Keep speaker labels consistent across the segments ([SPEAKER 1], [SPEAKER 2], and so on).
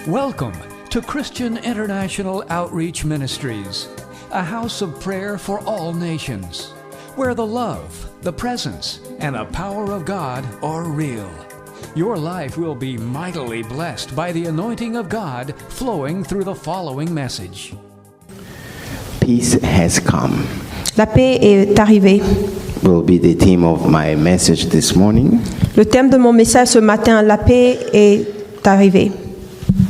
[SPEAKER 1] Welcome to Christian International Outreach Ministries, a house of prayer for all nations, where the love, the presence, and the power of God are real. Your life will be mightily blessed by the anointing of God flowing through the following message.
[SPEAKER 2] Peace has come.
[SPEAKER 3] La paix est arrivée.
[SPEAKER 2] Will be the theme of my message this morning.
[SPEAKER 3] Le thème de mon message ce matin, la paix est arrivée.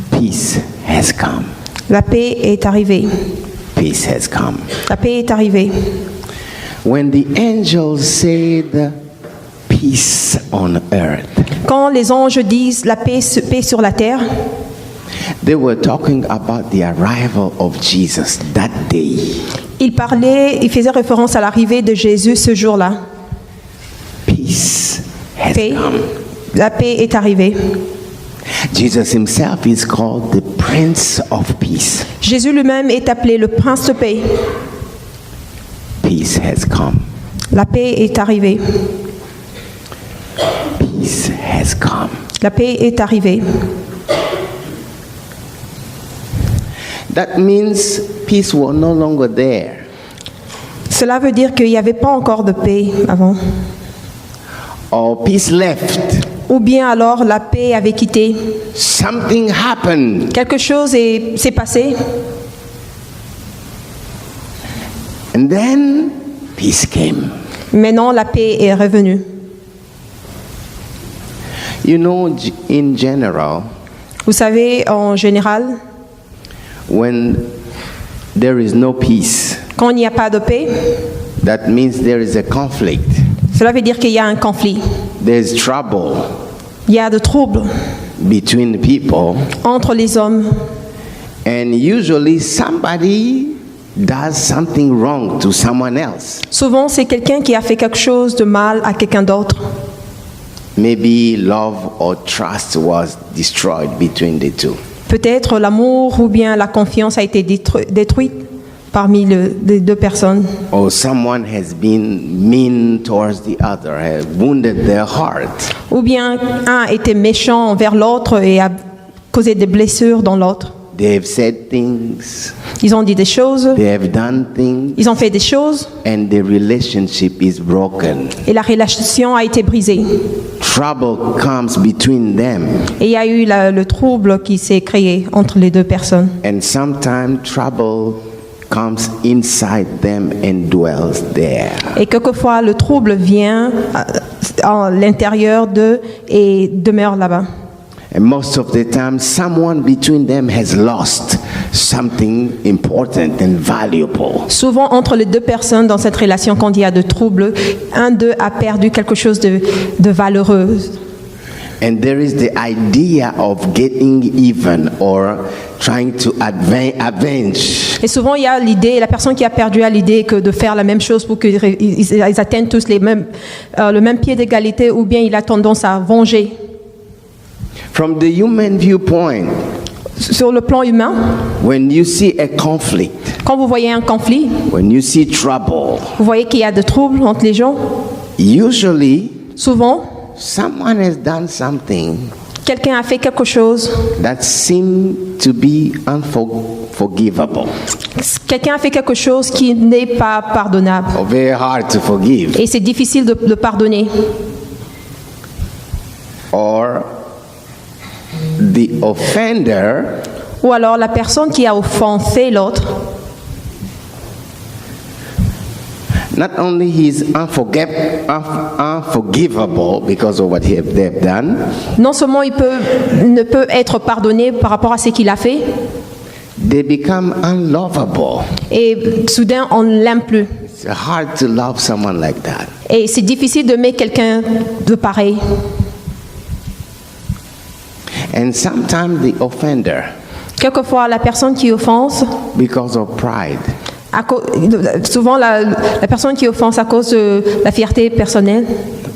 [SPEAKER 2] Peace has come.
[SPEAKER 3] La paix est arrivée.
[SPEAKER 2] Peace has come.
[SPEAKER 3] La paix est arrivée.
[SPEAKER 2] When the angels said peace on earth,
[SPEAKER 3] Quand les anges disent la paix sur la terre,
[SPEAKER 2] they were talking about the arrival of Jesus that day.
[SPEAKER 3] ils faisaient référence à l'arrivée de Jésus ce jour-là.
[SPEAKER 2] Peace has
[SPEAKER 3] Paix.
[SPEAKER 2] come.
[SPEAKER 3] La paix est arrivée.
[SPEAKER 2] Jesus himself is called the Prince of Peace.
[SPEAKER 3] Jésus lui-même est appelé le prince de paix.
[SPEAKER 2] Peace has come.
[SPEAKER 3] La paix est arrivée.
[SPEAKER 2] Peace has come.
[SPEAKER 3] La paix est arrivée.
[SPEAKER 2] That means peace was no longer there.
[SPEAKER 3] Cela veut dire qu'il n'y avait pas encore de paix avant.
[SPEAKER 2] Or peace left.
[SPEAKER 3] Ou bien alors la paix avait quitté.
[SPEAKER 2] Something happened.
[SPEAKER 3] Quelque chose s'est passé.
[SPEAKER 2] And then peace came.
[SPEAKER 3] Maintenant, la paix est revenue.
[SPEAKER 2] You know, in general,
[SPEAKER 3] Vous savez, en général,
[SPEAKER 2] when there is no peace,
[SPEAKER 3] quand il n'y a pas de paix,
[SPEAKER 2] that means there is a conflict.
[SPEAKER 3] cela veut dire qu'il y a un conflit.
[SPEAKER 2] There's trouble
[SPEAKER 3] Il y a de troubles
[SPEAKER 2] between people,
[SPEAKER 3] entre les hommes.
[SPEAKER 2] and usually somebody does something wrong to someone else.
[SPEAKER 3] Souvent, c'est quelqu'un qui a fait quelque chose de mal à quelqu'un d'autre.
[SPEAKER 2] Maybe love or trust was destroyed between the two.
[SPEAKER 3] Peut-être l'amour ou bien la confiance a été détruite parmi les deux personnes.
[SPEAKER 2] Or someone has been mean towards the other, has wounded their heart.
[SPEAKER 3] Ou bien un a été méchant envers l'autre et a causé des blessures dans l'autre.
[SPEAKER 2] They have said things,
[SPEAKER 3] Ils ont dit des choses,
[SPEAKER 2] they have done things,
[SPEAKER 3] ils ont fait des choses
[SPEAKER 2] and the relationship is broken.
[SPEAKER 3] et la relation a été brisée.
[SPEAKER 2] Trouble comes between them,
[SPEAKER 3] Et il y a eu le trouble qui s'est créé entre les deux personnes.
[SPEAKER 2] and sometimes trouble comes inside them and dwells there.
[SPEAKER 3] Et quelquefois, le trouble vient à l'intérieur d'eux et demeure là-bas.
[SPEAKER 2] And most of the time, someone between them has lost something important and valuable.
[SPEAKER 3] Souvent, entre les deux personnes dans cette relation, quand il y a de troubles, un d'eux a perdu quelque chose de valeureux.
[SPEAKER 2] And there is the idea of getting even or trying to avenge.
[SPEAKER 3] Et souvent, il y a la personne qui a perdu a l'idée que de faire la même chose pour qu'ils atteignent tous le même pied d'égalité, ou bien il a tendance à venger.
[SPEAKER 2] From the human viewpoint,
[SPEAKER 3] Sur le plan humain,
[SPEAKER 2] when you see a conflict,
[SPEAKER 3] quand vous voyez un conflit,
[SPEAKER 2] when you see trouble,
[SPEAKER 3] vous voyez qu'il y a de troubles entre les gens.
[SPEAKER 2] usually
[SPEAKER 3] Souvent,
[SPEAKER 2] someone has done something
[SPEAKER 3] quelqu'un a fait quelque chose.
[SPEAKER 2] that seems to be unforgivable
[SPEAKER 3] Quelqu'un a fait quelque chose qui n'est pas pardonnable.
[SPEAKER 2] or very hard to forgive.
[SPEAKER 3] Et c'est difficile de pardonner.
[SPEAKER 2] Or the offender
[SPEAKER 3] Ou alors la personne qui a offensé l'autre,
[SPEAKER 2] not only he's unforgivable because of what they've done,
[SPEAKER 3] non seulement ne peut être pardonné par rapport à ce qu'il a fait,
[SPEAKER 2] they become unlovable.
[SPEAKER 3] et soudain on ne l'aime plus.
[SPEAKER 2] It's hard to love someone like that.
[SPEAKER 3] Et c'est difficile d'aimer quelqu'un de pareil.
[SPEAKER 2] And sometimes the offender,
[SPEAKER 3] Quelquefois, la personne qui offense,
[SPEAKER 2] because of pride,
[SPEAKER 3] souvent la personne qui offense à cause de la fierté personnelle,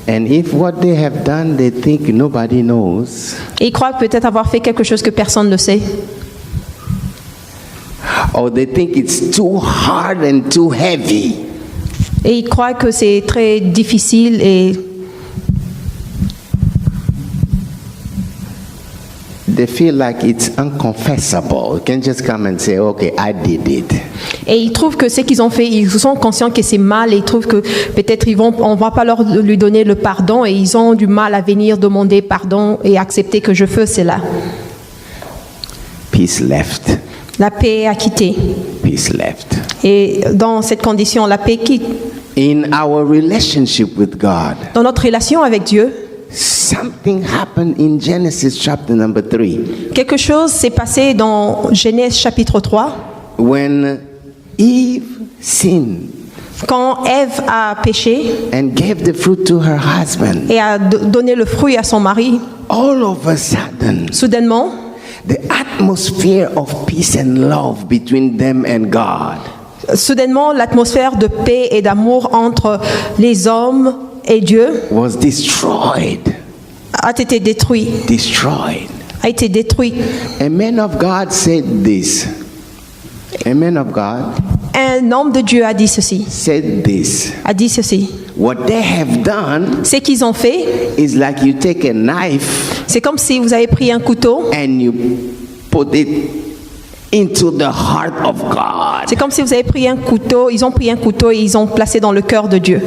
[SPEAKER 2] and if what they have done they think nobody knows,
[SPEAKER 3] et il croit peut-être avoir fait quelque chose que personne ne sait.
[SPEAKER 2] or they think it's too hard and too heavy,
[SPEAKER 3] Et il croit que c'est très difficile et
[SPEAKER 2] they feel like it's unconfessable. You can just come and say, okay, I did it.
[SPEAKER 3] Et ils trouvent que ce qu'ils ont fait, ils sont conscients que c'est mal et ils trouvent que peut-être on va pas lui donner le pardon et ils ont du mal à venir demander pardon et accepter que je fais cela.
[SPEAKER 2] Peace left.
[SPEAKER 3] La paix a quitté.
[SPEAKER 2] Peace left.
[SPEAKER 3] Et dans cette condition, la paix quitte.
[SPEAKER 2] In our relationship with God,
[SPEAKER 3] Dans notre relation avec Dieu,
[SPEAKER 2] something happened in Genesis chapter number 3.
[SPEAKER 3] quelque chose s'est passé dans Genèse chapitre 3.
[SPEAKER 2] When Eve sinned
[SPEAKER 3] Quand Ève a péché
[SPEAKER 2] and gave the fruit to her husband,
[SPEAKER 3] et a donné le fruit à son mari,
[SPEAKER 2] all of a sudden,
[SPEAKER 3] soudainement,
[SPEAKER 2] the atmosphere of peace and love between them and God
[SPEAKER 3] l'atmosphère de paix et d'amour entre les hommes et Dieu
[SPEAKER 2] was destroyed.
[SPEAKER 3] a été détruit.
[SPEAKER 2] Destroyed.
[SPEAKER 3] A été détruit.
[SPEAKER 2] A man of God said this. A man of God
[SPEAKER 3] Un homme de Dieu a dit ceci.
[SPEAKER 2] said this.
[SPEAKER 3] A dit ceci.
[SPEAKER 2] What they have done
[SPEAKER 3] Ce qu'ils ont fait,
[SPEAKER 2] is like you take a knife
[SPEAKER 3] c'est comme si vous avez pris un couteau.
[SPEAKER 2] and you put it into the heart of God.
[SPEAKER 3] C'est comme si vous avez pris un couteau. Ils ont pris un couteau et ils ont placé dans le cœur de Dieu.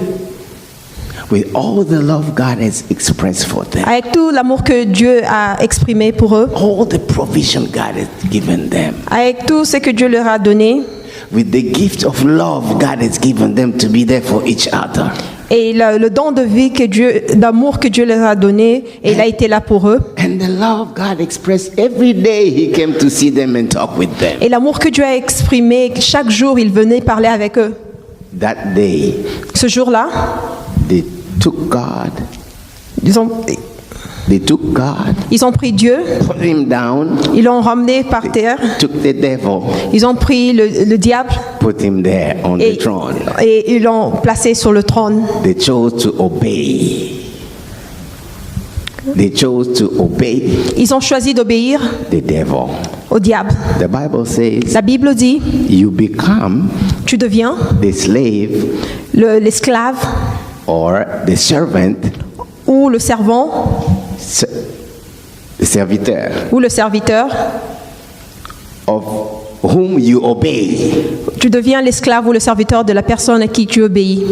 [SPEAKER 2] With all the love God has expressed for them,
[SPEAKER 3] Avec tout l'amour que Dieu a exprimé pour eux,
[SPEAKER 2] all the provision God has given them,
[SPEAKER 3] avec tout ce que Dieu leur a donné,
[SPEAKER 2] with the gift of love God has given them to be there for each other.
[SPEAKER 3] et le don de vie d'amour que Dieu leur a donné, et il a été là pour eux.
[SPEAKER 2] And the love God expressed every day, He came to see them and talk with them.
[SPEAKER 3] Et l'amour que Dieu a exprimé, chaque jour, il venait parler avec eux.
[SPEAKER 2] That day,
[SPEAKER 3] Ce jour-là,
[SPEAKER 2] they took God,
[SPEAKER 3] ils ont pris Dieu,
[SPEAKER 2] put Him down,
[SPEAKER 3] ils l'ont ramené par terre,
[SPEAKER 2] took the devil,
[SPEAKER 3] ils ont pris le diable
[SPEAKER 2] put him there on the throne.
[SPEAKER 3] et ils l'ont placé sur le trône.
[SPEAKER 2] They chose to obey. They chose to obey
[SPEAKER 3] Ils ont choisi d'obéir
[SPEAKER 2] the devil.
[SPEAKER 3] au diable.
[SPEAKER 2] The Bible says
[SPEAKER 3] La Bible dit,
[SPEAKER 2] you become
[SPEAKER 3] tu deviens
[SPEAKER 2] the slave
[SPEAKER 3] l'esclave
[SPEAKER 2] or the servant,
[SPEAKER 3] ou le servant
[SPEAKER 2] the serviteur
[SPEAKER 3] ou le serviteur.
[SPEAKER 2] of whom you obey.
[SPEAKER 3] Tu deviens l'esclave ou le serviteur de la personne à qui tu obéis.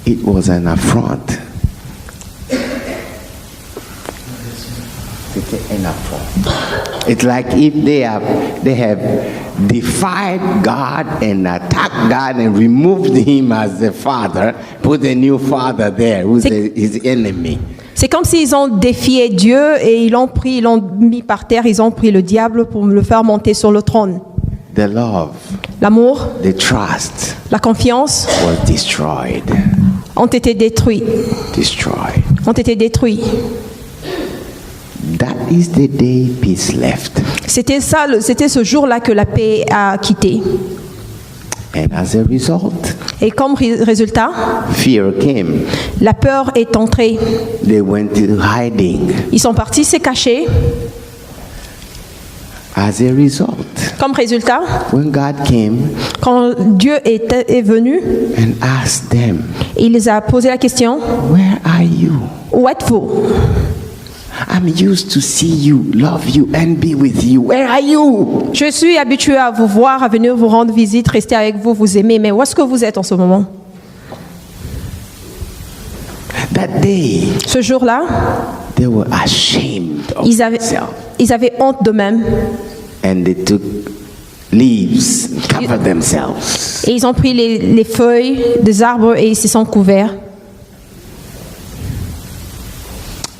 [SPEAKER 2] It was an affront. C'était un affront. It's like if they have defied God and attacked God and removed Him as the father, put a new father there who's his enemy.
[SPEAKER 3] C'est comme s'ils ont défié Dieu et ils l'ont mis par terre, ils ont pris le diable pour le faire monter sur le trône.
[SPEAKER 2] The love,
[SPEAKER 3] L'amour,
[SPEAKER 2] the trust
[SPEAKER 3] la confiance
[SPEAKER 2] was destroyed.
[SPEAKER 3] ont été détruits.
[SPEAKER 2] Destroyed.
[SPEAKER 3] Ont été détruits.
[SPEAKER 2] That is the day peace left.
[SPEAKER 3] C'était ce jour-là que la paix a quitté.
[SPEAKER 2] And as a result,
[SPEAKER 3] Et comme résultat,
[SPEAKER 2] fear came.
[SPEAKER 3] la peur est entrée.
[SPEAKER 2] They went to hiding.
[SPEAKER 3] Ils sont partis se cacher.
[SPEAKER 2] As a result,
[SPEAKER 3] Comme résultat,
[SPEAKER 2] when God came
[SPEAKER 3] quand Dieu est venu,
[SPEAKER 2] and asked them,
[SPEAKER 3] il les a posé la question,
[SPEAKER 2] where are you?
[SPEAKER 3] où êtes-vous?
[SPEAKER 2] I'm used to see you, love you, and be with you. Where are you?
[SPEAKER 3] Je suis habitué à vous voir, à venir vous rendre visite, rester avec vous, vous aimer, mais où est-ce que vous êtes en ce moment?
[SPEAKER 2] That day,
[SPEAKER 3] Ce jour-là,
[SPEAKER 2] they were ashamed of
[SPEAKER 3] ils
[SPEAKER 2] themselves.
[SPEAKER 3] avaient honte d'eux-mêmes
[SPEAKER 2] And they took leaves, covered themselves.
[SPEAKER 3] et ils ont pris les feuilles des arbres et ils se sont couverts.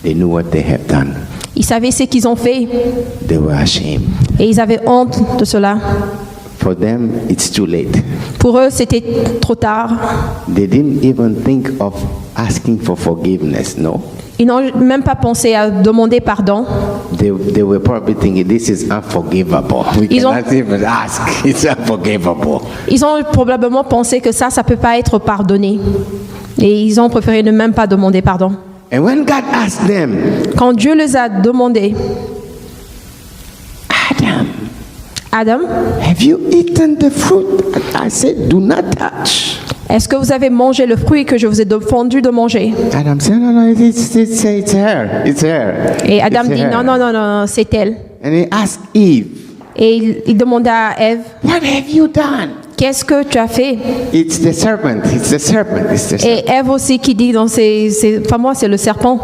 [SPEAKER 2] They knew what they had done.
[SPEAKER 3] Ils savaient ce qu'ils ont fait
[SPEAKER 2] They were ashamed.
[SPEAKER 3] et ils avaient honte de cela.
[SPEAKER 2] For them, it's too late.
[SPEAKER 3] Pour eux, c'était trop tard.
[SPEAKER 2] They didn't even think of asking for forgiveness, no?
[SPEAKER 3] Ils n'ont même pas pensé à demander pardon.
[SPEAKER 2] They were probably thinking, this is unforgivable. We
[SPEAKER 3] Ils ont-
[SPEAKER 2] cannot even ask. It's unforgivable.
[SPEAKER 3] Ils ont probablement pensé que ça peut pas être pardonné. Et ils ont préféré ne même pas demander pardon.
[SPEAKER 2] And when God asked them,
[SPEAKER 3] Quand Dieu les a demandé,
[SPEAKER 2] Adam,
[SPEAKER 3] Adam,
[SPEAKER 2] have you eaten the fruit? I said, do not touch.
[SPEAKER 3] Est-ce que vous avez mangé le fruit que je vous ai défendu de manger?
[SPEAKER 2] Adam said, no, it's her. It's her.
[SPEAKER 3] Et Adam
[SPEAKER 2] It's
[SPEAKER 3] dit,
[SPEAKER 2] her.
[SPEAKER 3] non, c'est elle.
[SPEAKER 2] And he asked Eve,
[SPEAKER 3] Et il demanda à Ève,
[SPEAKER 2] what have you done?
[SPEAKER 3] qu'est-ce que tu as fait?
[SPEAKER 2] It's the serpent. It's the serpent. It's the serpent.
[SPEAKER 3] Et Ève aussi qui dit dans enfin moi c'est le serpent.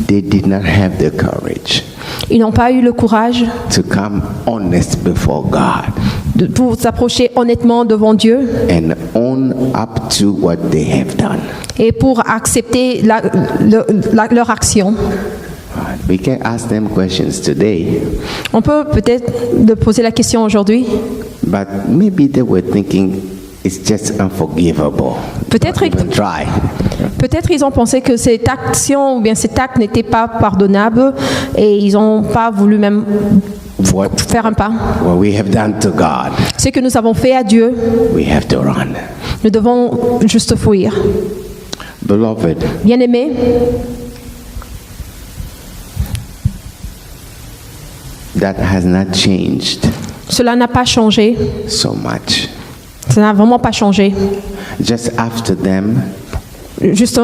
[SPEAKER 2] They did not have the courage
[SPEAKER 3] Ils n'ont pas eu le courage
[SPEAKER 2] to come honest before God
[SPEAKER 3] pour s'approcher honnêtement devant Dieu
[SPEAKER 2] and own up to what they have done.
[SPEAKER 3] et pour accepter leur action.
[SPEAKER 2] We can ask them questions today,
[SPEAKER 3] On peut peut-être de poser la question aujourd'hui.
[SPEAKER 2] but maybe they were thinking it's just unforgivable.
[SPEAKER 3] Peut-être
[SPEAKER 2] Not even try.
[SPEAKER 3] Peut-être ils ont pensé que cette action ou bien cet acte n'était pas pardonnable et ils n'ont pas voulu même
[SPEAKER 2] What
[SPEAKER 3] faire un pas.
[SPEAKER 2] we have done to God,
[SPEAKER 3] Ce que nous avons fait à Dieu,
[SPEAKER 2] we have to run.
[SPEAKER 3] nous devons juste fuir.
[SPEAKER 2] Beloved,
[SPEAKER 3] Bien-aimés,
[SPEAKER 2] that has not changed
[SPEAKER 3] cela n'a pas changé.
[SPEAKER 2] so much.
[SPEAKER 3] Ça n'a vraiment pas changé.
[SPEAKER 2] Just after them,
[SPEAKER 3] Juste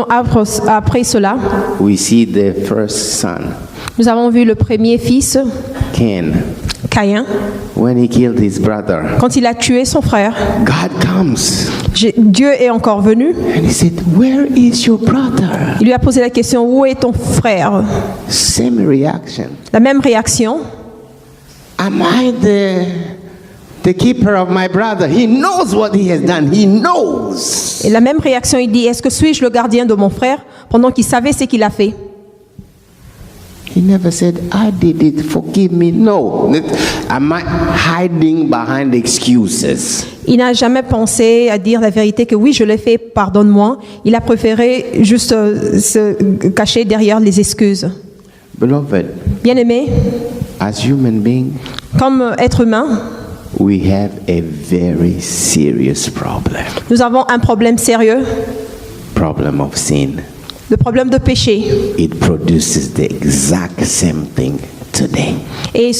[SPEAKER 3] après cela,
[SPEAKER 2] we see the first son,
[SPEAKER 3] nous avons vu le premier fils,
[SPEAKER 2] Cain,
[SPEAKER 3] Caïn,
[SPEAKER 2] when he killed his brother.
[SPEAKER 3] quand il a tué son frère.
[SPEAKER 2] God comes
[SPEAKER 3] Dieu est encore venu.
[SPEAKER 2] and he said, where is your brother?
[SPEAKER 3] Il lui a posé la question, où est ton frère?
[SPEAKER 2] Same reaction.
[SPEAKER 3] La même réaction.
[SPEAKER 2] Am I the keeper of my brother? He knows what he has done. He knows.
[SPEAKER 3] Et la même réaction, il dit, est-ce que suis-je le gardien de mon frère pendant qu'il savait ce qu'il a fait?
[SPEAKER 2] He never said, I did it, forgive me. No. Am I hiding behind excuses?
[SPEAKER 3] Il n'a jamais pensé à dire la vérité que oui, je l'ai fait, pardonne-moi. Il a préféré juste se cacher derrière les excuses.
[SPEAKER 2] Beloved,
[SPEAKER 3] Bien-aimés,
[SPEAKER 2] as human beings,
[SPEAKER 3] comme être humain,
[SPEAKER 2] we have a very serious problem.
[SPEAKER 3] nous avons un problème sérieux,
[SPEAKER 2] Problem of sin.
[SPEAKER 3] le problème de péché.
[SPEAKER 2] It produces the exact same thing today.
[SPEAKER 3] Et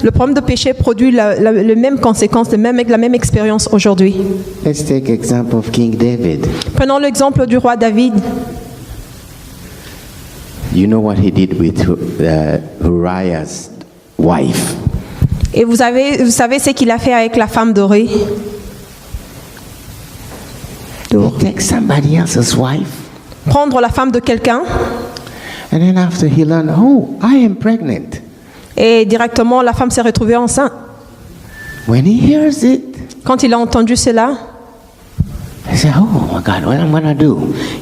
[SPEAKER 3] le problème de péché produit les mêmes conséquences, la même expérience aujourd'hui.
[SPEAKER 2] Let's take example of King David.
[SPEAKER 3] Prenons l'exemple du roi David.
[SPEAKER 2] You know what he did with Uriah's wife?
[SPEAKER 3] Et vous savez ce qu'il a fait avec la femme d'Orée?
[SPEAKER 2] He takes somebody else's wife,
[SPEAKER 3] Prendre la femme de quelqu'un
[SPEAKER 2] and then after he learned, oh, I am pregnant.
[SPEAKER 3] et directement la femme s'est retrouvée enceinte.
[SPEAKER 2] When he hears it,
[SPEAKER 3] Quand il a entendu cela,
[SPEAKER 2] he said, oh my God, what am I gonna do?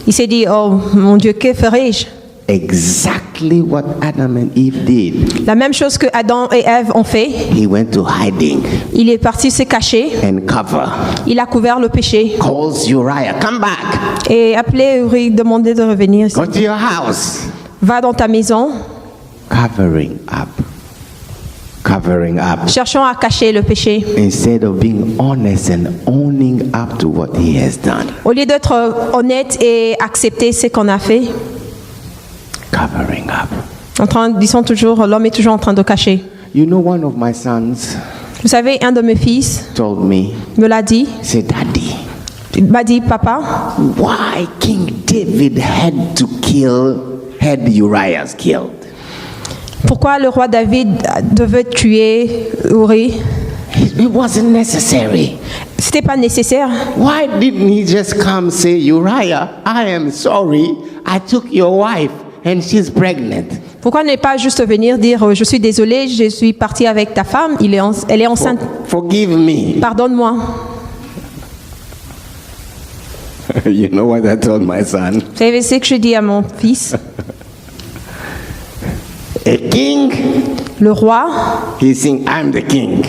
[SPEAKER 3] il s'est dit, oh mon Dieu, que ferai-je?
[SPEAKER 2] Exactly what Adam and Eve did.
[SPEAKER 3] La même chose que Adam et Ève ont fait.
[SPEAKER 2] He went to hiding
[SPEAKER 3] Il est parti se cacher.
[SPEAKER 2] and cover.
[SPEAKER 3] Il a couvert le péché.
[SPEAKER 2] Calls Uriah, come back,
[SPEAKER 3] Et appelé Uri, demandé de revenir.
[SPEAKER 2] go to your house.
[SPEAKER 3] Va dans ta maison.
[SPEAKER 2] Covering up. Covering up.
[SPEAKER 3] Cherchons à cacher le péché.
[SPEAKER 2] Instead of being honest and owning up to what he has done.
[SPEAKER 3] Au lieu d'être honnête et accepter ce qu'on a fait,
[SPEAKER 2] Covering up.
[SPEAKER 3] disons toujours, l'homme est toujours en train de cacher.
[SPEAKER 2] You know, one of my sons
[SPEAKER 3] Vous savez, un de mes fils
[SPEAKER 2] told me,
[SPEAKER 3] me l'a dit.
[SPEAKER 2] said, Daddy,
[SPEAKER 3] Il m'a dit, papa,
[SPEAKER 2] why King David had Uriah killed?
[SPEAKER 3] pourquoi le roi David devait tuer Uri?
[SPEAKER 2] It wasn't necessary.
[SPEAKER 3] C'était pas nécessaire.
[SPEAKER 2] Why didn't he just come say, Uriah, I am sorry, I took your wife and she's pregnant.
[SPEAKER 3] Pourquoi ne pas juste venir dire, je suis désolé, je suis parti avec ta femme, elle est enceinte,
[SPEAKER 2] Forgive me.
[SPEAKER 3] pardonne-moi.
[SPEAKER 2] You know what I told my son?
[SPEAKER 3] Vous savez ce que je dis à mon fils?
[SPEAKER 2] A king,
[SPEAKER 3] Le roi,
[SPEAKER 2] he's saying, I'm the king.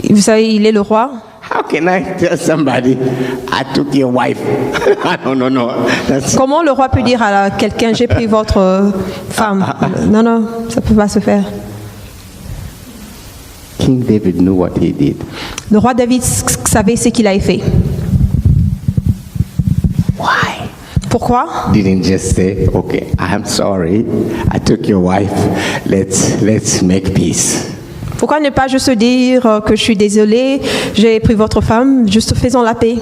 [SPEAKER 3] vous savez, il est le roi.
[SPEAKER 2] How can I tell somebody, I took your wife? No.
[SPEAKER 3] Comment le roi peut dire à quelqu'un, j'ai pris votre femme? Non, ça peut pas se faire.
[SPEAKER 2] King David knew what he did.
[SPEAKER 3] Le roi David savait ce qu'il avait fait.
[SPEAKER 2] Why?
[SPEAKER 3] Pourquoi?
[SPEAKER 2] Didn't just say, okay, I'm sorry, I took your wife, let's make peace.
[SPEAKER 3] Pourquoi ne pas juste dire que je suis désolé, j'ai pris votre femme, juste faisons la paix.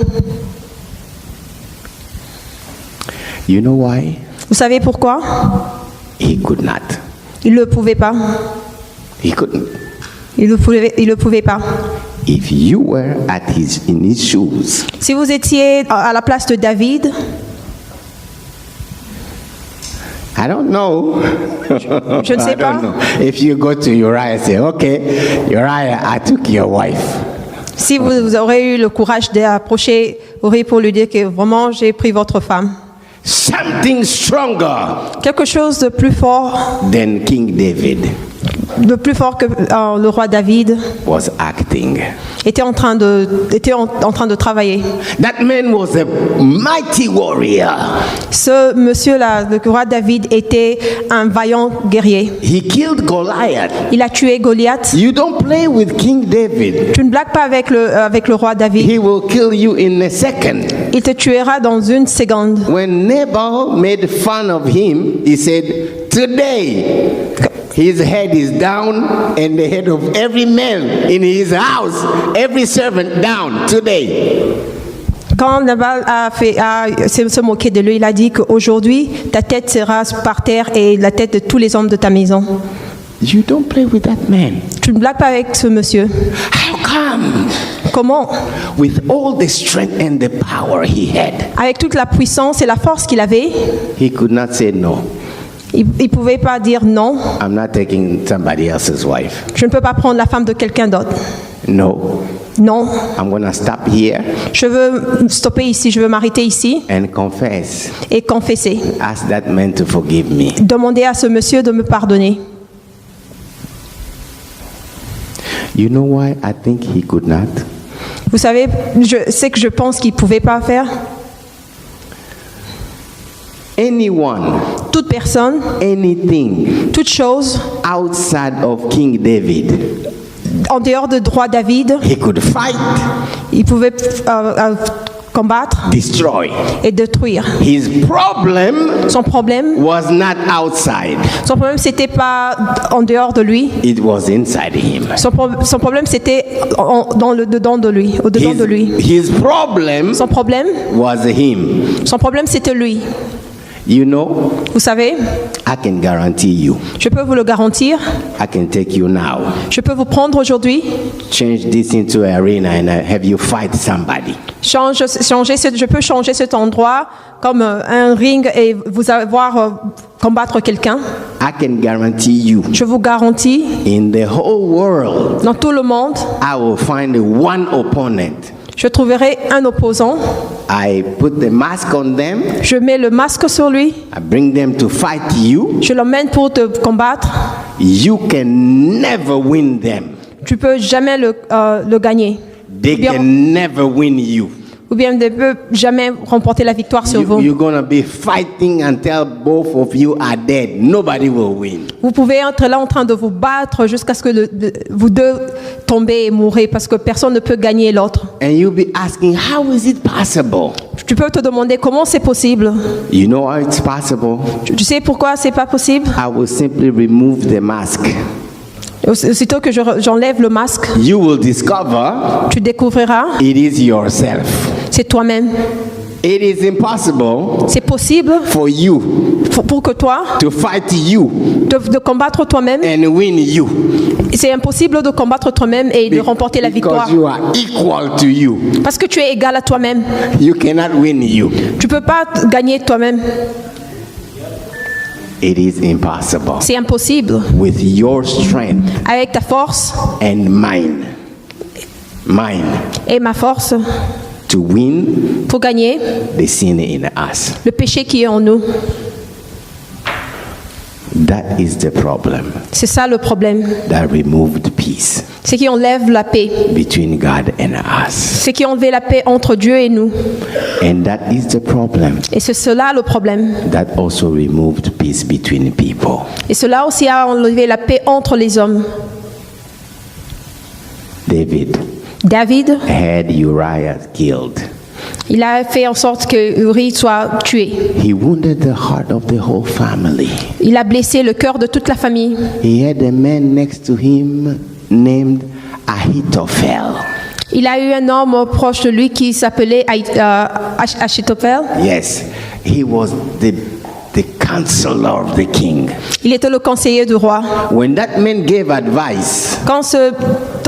[SPEAKER 2] You know why?
[SPEAKER 3] Vous savez pourquoi?
[SPEAKER 2] He could not.
[SPEAKER 3] Il ne le pouvait pas.
[SPEAKER 2] He couldn't.
[SPEAKER 3] Il ne pouvait pas.
[SPEAKER 2] If you were in his shoes,
[SPEAKER 3] Si vous étiez à la place de David,
[SPEAKER 2] I don't know.
[SPEAKER 3] je ne sais
[SPEAKER 2] I don't
[SPEAKER 3] pas.
[SPEAKER 2] know. If you go to Uriah and say, okay, Uriah, I took your wife.
[SPEAKER 3] Si vous aurez eu le courage d'approcher Uri pour lui dire que vraiment j'ai pris votre femme.
[SPEAKER 2] Something stronger
[SPEAKER 3] Quelque chose de plus fort
[SPEAKER 2] than King David
[SPEAKER 3] que le roi David
[SPEAKER 2] was acting.
[SPEAKER 3] était en train de travailler.
[SPEAKER 2] That man was a mighty warrior.
[SPEAKER 3] Ce monsieur-là, le roi David, était un vaillant guerrier.
[SPEAKER 2] He killed Goliath.
[SPEAKER 3] Il a tué Goliath.
[SPEAKER 2] You don't play with King David.
[SPEAKER 3] Tu ne blagues pas avec le roi David.
[SPEAKER 2] He will kill you in a second.
[SPEAKER 3] Il te tuera dans une seconde.
[SPEAKER 2] When Nabal made fun of him, he said, today his head is down and the head of every man in his house, every servant down today.
[SPEAKER 3] Quand Nabal se moqué de lui, il a dit qu'aujourd'hui, ta tête sera par terre et la tête de tous les hommes de ta maison.
[SPEAKER 2] You don't play with that man.
[SPEAKER 3] Tu ne blagues pas avec ce monsieur.
[SPEAKER 2] How come?
[SPEAKER 3] Comment?
[SPEAKER 2] With all the strength and the power he had,
[SPEAKER 3] Avec toute la puissance et la force qu'il avait,
[SPEAKER 2] he could not say no.
[SPEAKER 3] il ne pouvait pas dire non,
[SPEAKER 2] I'm not taking somebody else's wife.
[SPEAKER 3] je ne peux pas prendre la femme de quelqu'un d'autre.
[SPEAKER 2] No.
[SPEAKER 3] Non,
[SPEAKER 2] I'm going to stop here
[SPEAKER 3] je veux stopper ici, je veux m'arrêter ici
[SPEAKER 2] and confess.
[SPEAKER 3] et confesser.
[SPEAKER 2] Ask that man to forgive me.
[SPEAKER 3] Demander à ce monsieur de me pardonner.
[SPEAKER 2] You know why I think he could not?
[SPEAKER 3] Vous savez, je pense qu'il ne pouvait pas faire.
[SPEAKER 2] Anyone,
[SPEAKER 3] Toute personne,
[SPEAKER 2] anything
[SPEAKER 3] toute chose,
[SPEAKER 2] outside of King David,
[SPEAKER 3] en dehors de roi David,
[SPEAKER 2] he could fight,
[SPEAKER 3] il pouvait combattre
[SPEAKER 2] destroy.
[SPEAKER 3] et détruire.
[SPEAKER 2] His problem
[SPEAKER 3] Son problème,
[SPEAKER 2] was not outside.
[SPEAKER 3] c'était pas en dehors de lui.
[SPEAKER 2] It was inside him.
[SPEAKER 3] Son problème, c'était dans le dedans de lui, au-dedans de lui.
[SPEAKER 2] His problem
[SPEAKER 3] Son problème,
[SPEAKER 2] was him.
[SPEAKER 3] c'était lui.
[SPEAKER 2] You know,
[SPEAKER 3] Vous savez,
[SPEAKER 2] I can guarantee you.
[SPEAKER 3] je peux vous le garantir.
[SPEAKER 2] I can take you now.
[SPEAKER 3] Je peux vous prendre aujourd'hui,
[SPEAKER 2] Change this into an arena and have you fight somebody.
[SPEAKER 3] je peux changer cet endroit comme un ring et vous avoir combattre quelqu'un.
[SPEAKER 2] I can guarantee you.
[SPEAKER 3] Je vous garantis,
[SPEAKER 2] In the whole world,
[SPEAKER 3] dans tout le monde,
[SPEAKER 2] I will find one opponent.
[SPEAKER 3] je trouverai un opposant.
[SPEAKER 2] I put the mask on them.
[SPEAKER 3] Je mets le masque sur lui.
[SPEAKER 2] I bring them to fight you.
[SPEAKER 3] Je l'emmène pour te combattre.
[SPEAKER 2] You can never win them.
[SPEAKER 3] Tu peux jamais le gagner.
[SPEAKER 2] They can never win you.
[SPEAKER 3] Ou bien ne peut jamais remporter la victoire sur vous.
[SPEAKER 2] You're going to be fighting until both of you are dead. Nobody will win.
[SPEAKER 3] Vous pouvez être là en train de vous battre jusqu'à ce que vous deux tombez et mourrez parce que personne ne peut gagner l'autre.
[SPEAKER 2] And you'll be asking, how is it possible?
[SPEAKER 3] Tu peux te demander comment c'est possible.
[SPEAKER 2] You know how it's possible?
[SPEAKER 3] Tu sais pourquoi c'est pas possible?
[SPEAKER 2] I will simply remove the mask.
[SPEAKER 3] Aussitôt que j'enlève le masque,
[SPEAKER 2] You will discover
[SPEAKER 3] tu découvriras,
[SPEAKER 2] it is yourself.
[SPEAKER 3] c'est toi-même.
[SPEAKER 2] It is impossible
[SPEAKER 3] C'est possible
[SPEAKER 2] for you
[SPEAKER 3] pour que toi,
[SPEAKER 2] to fight you
[SPEAKER 3] de combattre toi-même.
[SPEAKER 2] and win you.
[SPEAKER 3] C'est impossible de combattre toi-même et de remporter la victoire.
[SPEAKER 2] Because you are equal to you.
[SPEAKER 3] Parce que tu es égal à toi-même.
[SPEAKER 2] You cannot win you.
[SPEAKER 3] Tu peux pas gagner toi-même.
[SPEAKER 2] It is impossible.
[SPEAKER 3] C'est impossible.
[SPEAKER 2] With your strength
[SPEAKER 3] Avec ta force
[SPEAKER 2] and mine
[SPEAKER 3] et ma force,
[SPEAKER 2] to win
[SPEAKER 3] pour gagner
[SPEAKER 2] the sin in us.
[SPEAKER 3] le péché qui est en nous.
[SPEAKER 2] That is the problem.
[SPEAKER 3] C'est ça le problème.
[SPEAKER 2] That removed peace
[SPEAKER 3] C'est qui enlève la paix.
[SPEAKER 2] between God and us.
[SPEAKER 3] C'est qui enlève la paix entre Dieu et nous.
[SPEAKER 2] And that is the problem.
[SPEAKER 3] Et c'est cela le problème.
[SPEAKER 2] That also removed peace between people.
[SPEAKER 3] Et cela aussi a enlevé la paix entre les hommes.
[SPEAKER 2] David
[SPEAKER 3] David,
[SPEAKER 2] had Uriah killed.
[SPEAKER 3] il a fait en sorte que Uri soit tué.
[SPEAKER 2] He wounded the heart of the whole family.
[SPEAKER 3] Il a blessé le cœur de toute la famille.
[SPEAKER 2] He had a man next to him named Ahithophel.
[SPEAKER 3] Il a eu un homme proche de lui qui s'appelait Achitophel.
[SPEAKER 2] Yes, he was the counselor of the king.
[SPEAKER 3] Il était le conseiller du roi.
[SPEAKER 2] When that man gave advice,
[SPEAKER 3] Quand cet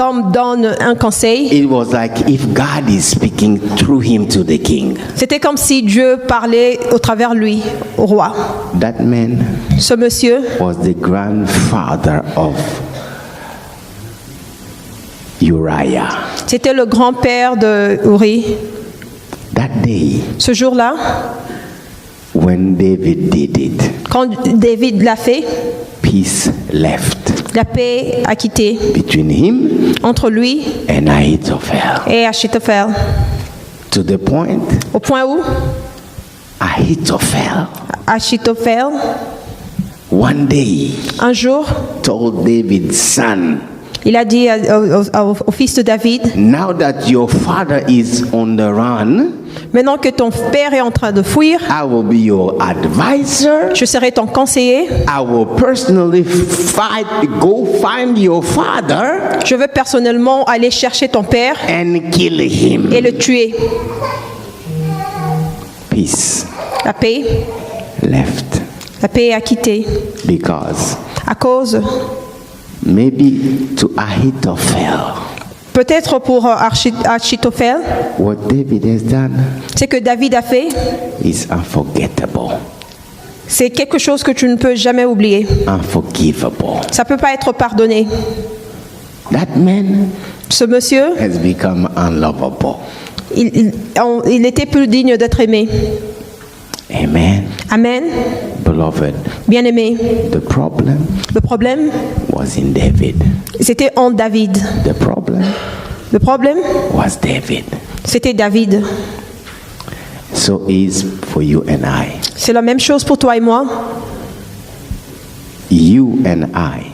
[SPEAKER 3] homme donne un conseil,
[SPEAKER 2] it was like if God is speaking through him to the king.
[SPEAKER 3] c'était comme si Dieu parlait au travers lui, au roi.
[SPEAKER 2] That man
[SPEAKER 3] Ce monsieur
[SPEAKER 2] was the grandfather of Uriah.
[SPEAKER 3] c'était le grand-père de Uri.
[SPEAKER 2] That day,
[SPEAKER 3] Ce jour-là,
[SPEAKER 2] when David did it,
[SPEAKER 3] quand David l'a fait,
[SPEAKER 2] peace left
[SPEAKER 3] la paix a quitté
[SPEAKER 2] between him
[SPEAKER 3] entre lui
[SPEAKER 2] and Ahithophel.
[SPEAKER 3] et Achitophel.
[SPEAKER 2] To the point,
[SPEAKER 3] Au point où
[SPEAKER 2] Ahithophel
[SPEAKER 3] Achitophel,
[SPEAKER 2] one day
[SPEAKER 3] un jour,
[SPEAKER 2] told David's son,
[SPEAKER 3] il a dit au fils de David,
[SPEAKER 2] now that your father is on the run,
[SPEAKER 3] maintenant que ton père est en train de fuir,
[SPEAKER 2] I will be your advisor.
[SPEAKER 3] je serai ton conseiller.
[SPEAKER 2] I will personally go find your father
[SPEAKER 3] Je veux personnellement aller chercher ton père
[SPEAKER 2] and kill him.
[SPEAKER 3] et le tuer.
[SPEAKER 2] Peace
[SPEAKER 3] La paix a quitté
[SPEAKER 2] because
[SPEAKER 3] à cause,
[SPEAKER 2] maybe to Ahithophel,
[SPEAKER 3] peut-être pour Achitophel,
[SPEAKER 2] what David has done
[SPEAKER 3] ce que David a fait,
[SPEAKER 2] is unforgettable,
[SPEAKER 3] c'est quelque chose que tu ne peux jamais oublier.
[SPEAKER 2] unforgivable.
[SPEAKER 3] Ça ne peut pas être pardonné.
[SPEAKER 2] That man
[SPEAKER 3] Ce monsieur,
[SPEAKER 2] has become unlovable.
[SPEAKER 3] il n'était plus digne d'être aimé.
[SPEAKER 2] Amen.
[SPEAKER 3] Amen.
[SPEAKER 2] Beloved,
[SPEAKER 3] Bien-aimé,
[SPEAKER 2] the problem
[SPEAKER 3] le problème,
[SPEAKER 2] was in David.
[SPEAKER 3] c'était en David.
[SPEAKER 2] The problem
[SPEAKER 3] Le problème,
[SPEAKER 2] was David.
[SPEAKER 3] c'était David.
[SPEAKER 2] So is for you and I.
[SPEAKER 3] C'est la même chose pour toi et moi.
[SPEAKER 2] You and I,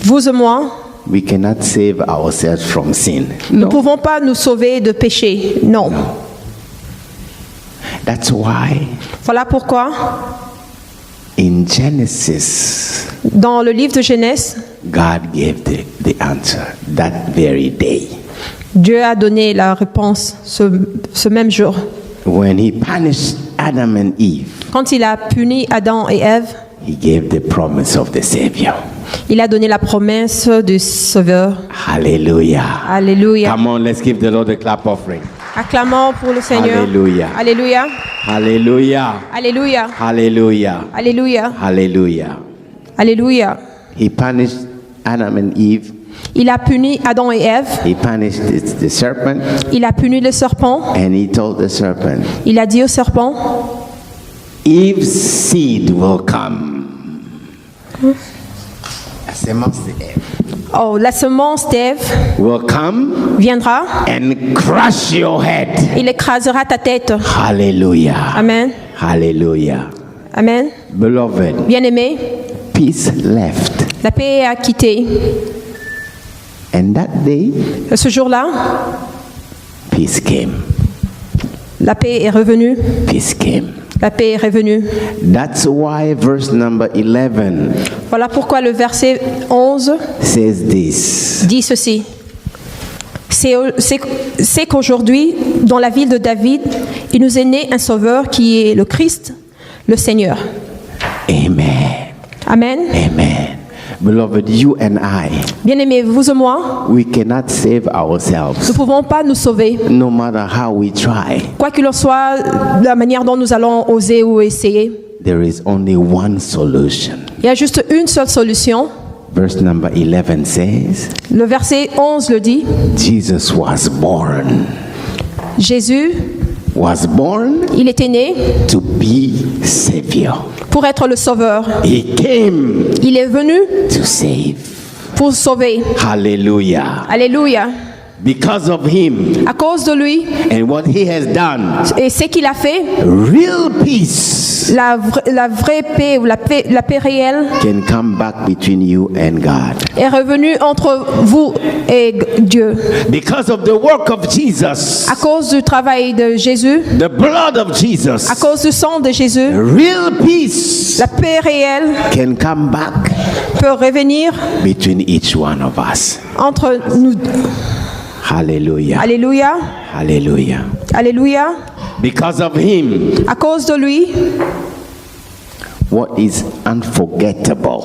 [SPEAKER 3] Vous et moi,
[SPEAKER 2] we cannot save ourselves from sin.
[SPEAKER 3] nous ne pouvons pas nous sauver de péché. Non.
[SPEAKER 2] That's why
[SPEAKER 3] Voilà pourquoi,
[SPEAKER 2] in Genesis,
[SPEAKER 3] dans le livre de Genèse,
[SPEAKER 2] God gave the answer that very day.
[SPEAKER 3] Dieu a donné la réponse ce même jour.
[SPEAKER 2] When he punished Adam and Eve,
[SPEAKER 3] Quand il a puni Adam et Ève,
[SPEAKER 2] he gave the promise of the Savior.
[SPEAKER 3] il a donné la promesse du Sauveur.
[SPEAKER 2] Hallelujah.
[SPEAKER 3] Alléluia.
[SPEAKER 2] Come on, let's give the Lord a clap offering.
[SPEAKER 3] Acclamons pour le Seigneur.
[SPEAKER 2] Alléluia.
[SPEAKER 3] Alléluia.
[SPEAKER 2] Hallelujah.
[SPEAKER 3] Alléluia.
[SPEAKER 2] Hallelujah.
[SPEAKER 3] Alléluia.
[SPEAKER 2] Hallelujah.
[SPEAKER 3] Alléluia.
[SPEAKER 2] He punished Adam and Eve.
[SPEAKER 3] Il a puni Adam et Ève.
[SPEAKER 2] He punished the serpent,
[SPEAKER 3] Il a puni le serpent.
[SPEAKER 2] and he told the serpent,
[SPEAKER 3] Il a dit au serpent,
[SPEAKER 2] Eve's seed will come. La semence de Ève
[SPEAKER 3] oh, la semence d'Ève
[SPEAKER 2] will come
[SPEAKER 3] viendra.
[SPEAKER 2] and crush your head.
[SPEAKER 3] Il écrasera ta tête.
[SPEAKER 2] Hallelujah.
[SPEAKER 3] Amen.
[SPEAKER 2] Hallelujah.
[SPEAKER 3] Amen.
[SPEAKER 2] Beloved,
[SPEAKER 3] Bien-aimé,
[SPEAKER 2] peace left.
[SPEAKER 3] la paix a quitté.
[SPEAKER 2] And that day,
[SPEAKER 3] Ce jour-là,
[SPEAKER 2] peace came.
[SPEAKER 3] la paix est revenue.
[SPEAKER 2] Peace came.
[SPEAKER 3] La paix est revenue.
[SPEAKER 2] That's why verse number 11
[SPEAKER 3] Voilà pourquoi le verset 11
[SPEAKER 2] says this.
[SPEAKER 3] dit ceci. C'est qu'aujourd'hui, dans la ville de David, il nous est né un sauveur qui est le Christ, le Seigneur.
[SPEAKER 2] Amen.
[SPEAKER 3] Amen.
[SPEAKER 2] Amen. Beloved, you and I,
[SPEAKER 3] Bien-aimés, vous et moi,
[SPEAKER 2] we cannot save ourselves,
[SPEAKER 3] nous ne pouvons pas nous sauver.
[SPEAKER 2] no matter how we try.
[SPEAKER 3] Quoi qu'il en soit, la manière dont nous allons oser ou essayer,
[SPEAKER 2] There is only one solution.
[SPEAKER 3] il y a juste une seule solution.
[SPEAKER 2] Verse number 11 says,
[SPEAKER 3] Le verset 11 le dit.
[SPEAKER 2] Jesus was born.
[SPEAKER 3] Jésus,
[SPEAKER 2] Was born
[SPEAKER 3] il était né
[SPEAKER 2] to be Savior.
[SPEAKER 3] pour être le sauveur.
[SPEAKER 2] He came
[SPEAKER 3] Il est venu
[SPEAKER 2] to save.
[SPEAKER 3] pour sauver.
[SPEAKER 2] Hallelujah.
[SPEAKER 3] Alléluia.
[SPEAKER 2] Because of him
[SPEAKER 3] À cause de lui
[SPEAKER 2] and what he has done,
[SPEAKER 3] et ce qu'il a fait,
[SPEAKER 2] real peace
[SPEAKER 3] la vraie paix ou la paix réelle
[SPEAKER 2] can come back between you and God.
[SPEAKER 3] est revenue entre vous et Dieu.
[SPEAKER 2] Because of the work of Jesus,
[SPEAKER 3] À cause du travail de Jésus,
[SPEAKER 2] the blood of Jesus,
[SPEAKER 3] à cause du sang de Jésus,
[SPEAKER 2] real peace
[SPEAKER 3] la paix réelle
[SPEAKER 2] can come back
[SPEAKER 3] peut revenir
[SPEAKER 2] between each one of us.
[SPEAKER 3] entre nous.
[SPEAKER 2] Hallelujah.
[SPEAKER 3] Alléluia.
[SPEAKER 2] Hallelujah.
[SPEAKER 3] Alléluia.
[SPEAKER 2] Because of him,
[SPEAKER 3] À cause de lui,
[SPEAKER 2] what is unforgettable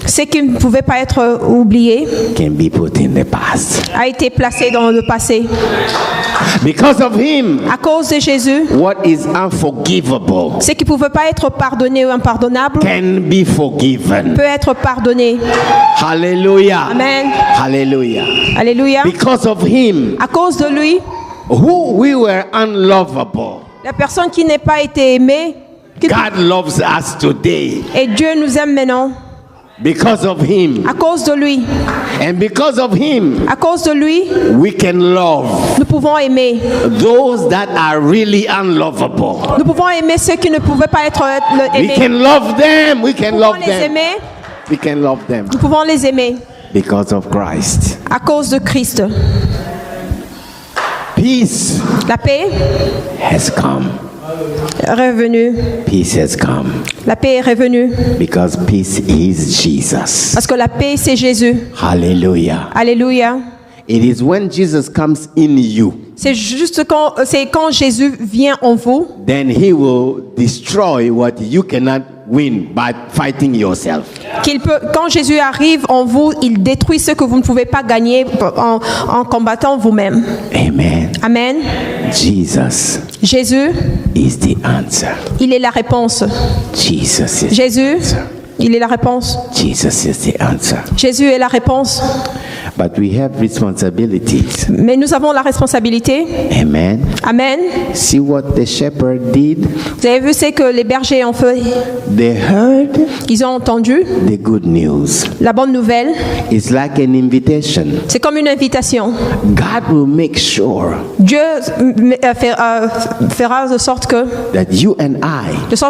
[SPEAKER 3] ce qui ne pouvait pas être oublié
[SPEAKER 2] can be put in the past.
[SPEAKER 3] a été placé dans le passé.
[SPEAKER 2] Because of him,
[SPEAKER 3] À cause de Jésus,
[SPEAKER 2] what is unforgivable
[SPEAKER 3] ce qui ne pouvait pas être pardonné ou impardonnable
[SPEAKER 2] can be forgiven.
[SPEAKER 3] peut être pardonné.
[SPEAKER 2] Hallelujah.
[SPEAKER 3] Amen.
[SPEAKER 2] Hallelujah.
[SPEAKER 3] Alléluia.
[SPEAKER 2] Because of him,
[SPEAKER 3] À cause de lui,
[SPEAKER 2] who we were unlovable,
[SPEAKER 3] la personne qui n'a pas été aimée,
[SPEAKER 2] God loves us today.
[SPEAKER 3] et Dieu nous aime maintenant.
[SPEAKER 2] Because of him,
[SPEAKER 3] À cause de lui,
[SPEAKER 2] and because of him,
[SPEAKER 3] à cause de lui,
[SPEAKER 2] we can love
[SPEAKER 3] nous pouvons aimer.
[SPEAKER 2] those that are really unlovable.
[SPEAKER 3] Nous pouvons aimer ceux qui ne pouvaient pas être
[SPEAKER 2] We
[SPEAKER 3] aimés.
[SPEAKER 2] can love them. We can
[SPEAKER 3] Nous
[SPEAKER 2] love
[SPEAKER 3] pouvons les
[SPEAKER 2] them.
[SPEAKER 3] aimer.
[SPEAKER 2] We can love them
[SPEAKER 3] Nous pouvons les aimer
[SPEAKER 2] because of Christ.
[SPEAKER 3] à cause de Christ.
[SPEAKER 2] Peace
[SPEAKER 3] La paix
[SPEAKER 2] has come.
[SPEAKER 3] est revenue.
[SPEAKER 2] Peace has come
[SPEAKER 3] La paix est revenue.
[SPEAKER 2] because peace is Jesus.
[SPEAKER 3] Parce que la paix, c'est Jésus.
[SPEAKER 2] Hallelujah.
[SPEAKER 3] Alléluia.
[SPEAKER 2] It is when Jesus comes in you,
[SPEAKER 3] C'est juste quand Jésus vient en vous,
[SPEAKER 2] then he will destroy what you cannot win by fighting yourself.
[SPEAKER 3] quand Jésus arrive en vous, il détruit ce que vous ne pouvez pas gagner en combattant vous-même.
[SPEAKER 2] Amen.
[SPEAKER 3] Amen.
[SPEAKER 2] Jesus
[SPEAKER 3] Jésus,
[SPEAKER 2] is the answer.
[SPEAKER 3] il est la réponse.
[SPEAKER 2] Jesus is
[SPEAKER 3] Jésus, il est la réponse.
[SPEAKER 2] Jesus is the answer.
[SPEAKER 3] Jésus est la réponse.
[SPEAKER 2] But we have responsibilities.
[SPEAKER 3] Mais nous avons la responsabilité.
[SPEAKER 2] Amen.
[SPEAKER 3] Amen.
[SPEAKER 2] See what the shepherd did?
[SPEAKER 3] Vous avez vu ce que les bergers ont fait?
[SPEAKER 2] They heard
[SPEAKER 3] Ils ont entendu
[SPEAKER 2] the good news.
[SPEAKER 3] la bonne nouvelle.
[SPEAKER 2] It's like an invitation.
[SPEAKER 3] C'est comme une invitation.
[SPEAKER 2] God will make sure
[SPEAKER 3] Dieu fera de sorte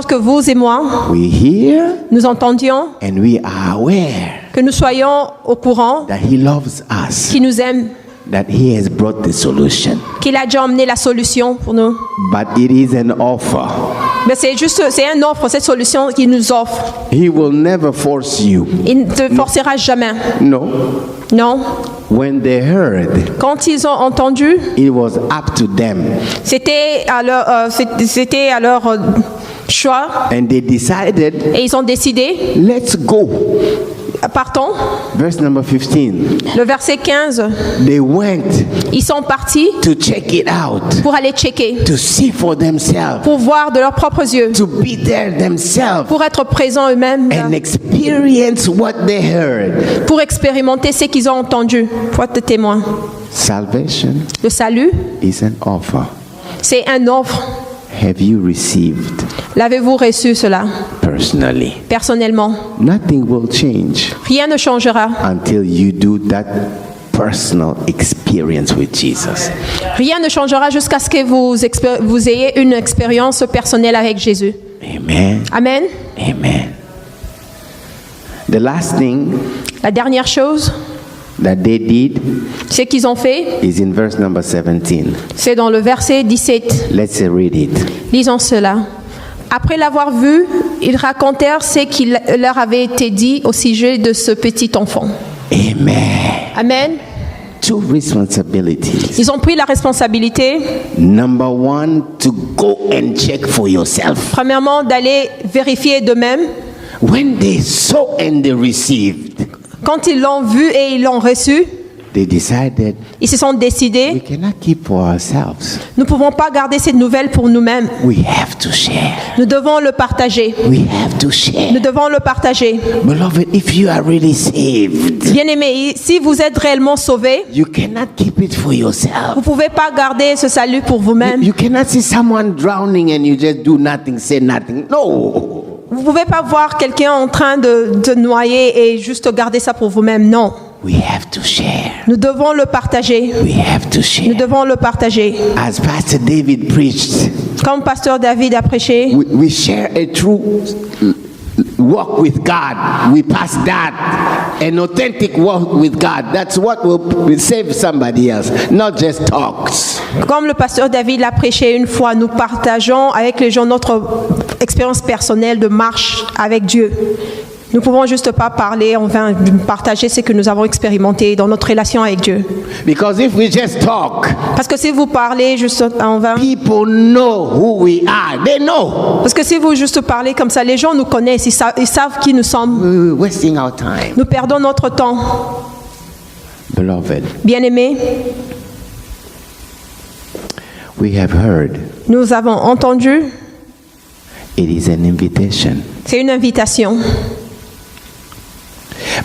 [SPEAKER 3] que vous et moi,
[SPEAKER 2] we hear
[SPEAKER 3] nous entendions,
[SPEAKER 2] and we are aware
[SPEAKER 3] que nous soyons au courant
[SPEAKER 2] that he loves us,
[SPEAKER 3] qu'il nous aime,
[SPEAKER 2] that he has brought the solution.
[SPEAKER 3] qu'il a déjà emmené la solution pour nous.
[SPEAKER 2] But it is an offer.
[SPEAKER 3] Mais c'est une offre, cette solution qu'il nous offre.
[SPEAKER 2] He will never force you.
[SPEAKER 3] Il ne te forcera jamais.
[SPEAKER 2] No.
[SPEAKER 3] Non.
[SPEAKER 2] When they heard,
[SPEAKER 3] Quand ils ont entendu,
[SPEAKER 2] it was up to them.
[SPEAKER 3] c'était à leur choix.
[SPEAKER 2] And they decided,
[SPEAKER 3] Et ils ont décidé,
[SPEAKER 2] let's go.
[SPEAKER 3] partons.
[SPEAKER 2] Verse number 15.
[SPEAKER 3] Le verset 15,
[SPEAKER 2] They went
[SPEAKER 3] ils sont partis
[SPEAKER 2] to check it out,
[SPEAKER 3] pour aller checker,
[SPEAKER 2] to see for themselves,
[SPEAKER 3] pour voir de leurs propres yeux,
[SPEAKER 2] to be there themselves,
[SPEAKER 3] pour être présents eux-mêmes,
[SPEAKER 2] and experience what they heard.
[SPEAKER 3] pour expérimenter ce qu'ils ont entendu, pour être témoins.
[SPEAKER 2] Salvation
[SPEAKER 3] Le salut,
[SPEAKER 2] is an offer.
[SPEAKER 3] c'est un offre.
[SPEAKER 2] Have you received
[SPEAKER 3] L'avez-vous reçu cela
[SPEAKER 2] personally?
[SPEAKER 3] personnellement?
[SPEAKER 2] Nothing will change
[SPEAKER 3] Rien ne changera.
[SPEAKER 2] until you do that personal experience with Jesus.
[SPEAKER 3] Rien ne changera jusqu'à ce que vous ayez une expérience personnelle avec Jésus.
[SPEAKER 2] Amen.
[SPEAKER 3] Amen.
[SPEAKER 2] Amen. The last thing
[SPEAKER 3] La dernière chose,
[SPEAKER 2] that they did
[SPEAKER 3] ce qu'ils ont fait,
[SPEAKER 2] is in verse number 17.
[SPEAKER 3] c'est dans le verset 17.
[SPEAKER 2] Let's read it.
[SPEAKER 3] Lisons cela. Après l'avoir vu, ils racontèrent ce qui leur avait été dit au sujet de ce petit enfant.
[SPEAKER 2] Amen.
[SPEAKER 3] Amen.
[SPEAKER 2] Two responsibilities.
[SPEAKER 3] Ils ont pris la responsabilité,
[SPEAKER 2] Number one, to go and check for yourself.
[SPEAKER 3] premièrement, d'aller vérifier d'eux-mêmes.
[SPEAKER 2] When they saw and they received,
[SPEAKER 3] Quand ils l'ont vu et ils l'ont reçu,
[SPEAKER 2] they decided
[SPEAKER 3] ils se sont
[SPEAKER 2] we
[SPEAKER 3] décidés,
[SPEAKER 2] cannot keep for ourselves.
[SPEAKER 3] nous ne pouvons pas garder cette nouvelle pour nous-mêmes.
[SPEAKER 2] We have to share.
[SPEAKER 3] Nous devons le partager.
[SPEAKER 2] We have to share.
[SPEAKER 3] Nous devons le partager.
[SPEAKER 2] Beloved, if you are really saved,
[SPEAKER 3] Bien-aimés, si vous êtes réellement sauvés,
[SPEAKER 2] you cannot keep it for
[SPEAKER 3] vous
[SPEAKER 2] yourself.
[SPEAKER 3] ne pouvez pas garder ce salut pour vous-même.
[SPEAKER 2] You cannot see someone drowning and you just do nothing, say nothing. No.
[SPEAKER 3] Vous ne pouvez pas voir quelqu'un en train de noyer et juste garder ça pour vous-même. Non.
[SPEAKER 2] We have to share.
[SPEAKER 3] Nous devons le partager.
[SPEAKER 2] We have to
[SPEAKER 3] Nous
[SPEAKER 2] share.
[SPEAKER 3] devons le partager.
[SPEAKER 2] As Pastor David preached,
[SPEAKER 3] Comme Pasteur David a prêché,
[SPEAKER 2] we share a true walk with God. We pass that. An authentic walk with God. That's what will save somebody else, not just talks.
[SPEAKER 3] comme le Pasteur David l'a prêché une fois, nous partageons avec les gens notre expérience personnelle de marche avec Dieu. Nous ne pouvons juste pas parler, on va partager ce que nous avons expérimenté dans notre relation avec Dieu.
[SPEAKER 2] Because if we just talk,
[SPEAKER 3] Parce que si vous parlez juste en vain,
[SPEAKER 2] people know who we are. They know.
[SPEAKER 3] parce que si vous juste parlez comme ça, les gens nous connaissent, ils savent qui nous sommes.
[SPEAKER 2] We're wasting our time.
[SPEAKER 3] Nous perdons notre temps.
[SPEAKER 2] Beloved,
[SPEAKER 3] Bien-aimés,
[SPEAKER 2] we have heard.
[SPEAKER 3] nous avons entendu,
[SPEAKER 2] It is an invitation.
[SPEAKER 3] c'est une invitation.